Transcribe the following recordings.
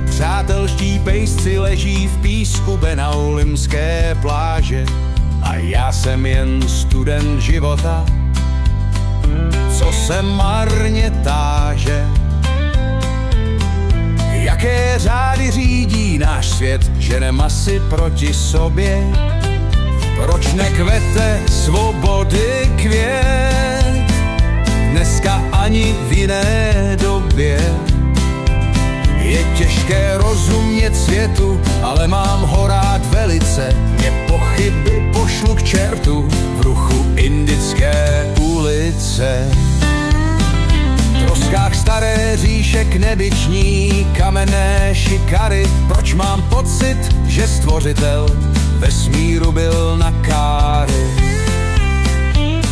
Přátelští pejsci leží v písku benaulimské pláže a já jsem jen student života, co se marně táže. Jaké řády řídí náš svět, ženem asi proti sobě? Proč nekvete svobody květ dneska ani v jiné době? Je těžké rozumět světu, ale mám ho rád velice. Mě pochyby pošlu k čertu v ruchu Indické ulice. V troskách staré říše knebiční kamenné šikary. Proč mám pocit, že stvořitel vesmíru byl na káry?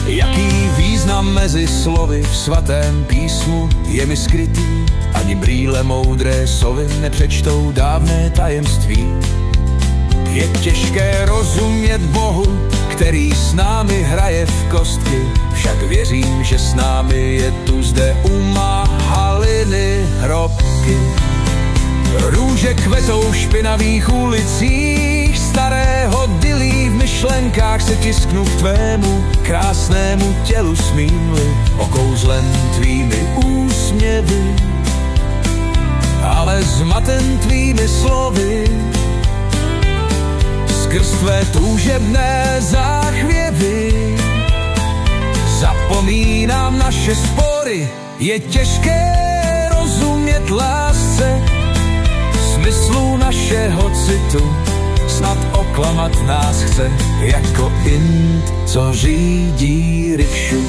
Jaký význam mezi slovy v svatém písmu je mi skrytý? Ani brýle moudré sovy nepřečtou dávné tajemství. Je těžké rozumět Bohu, který s námi hraje v kostky. Však věřím, že s námi je tu zde u Mahaliny hrobky. Růže kvetou v špinavých ulicích starého Dillí, v myšlenkách se tisknu k tvému krásnému tělu, smím-li okouzlen tvými úsměvy, ale zmaten tvými slovy. Skrz tvé túžebné záchvěvy zapomínám naše spory. Je těžké rozumět lásce, smyslu našeho citu. Snad oklamat nás chce jako Ind, co řídí rikšu.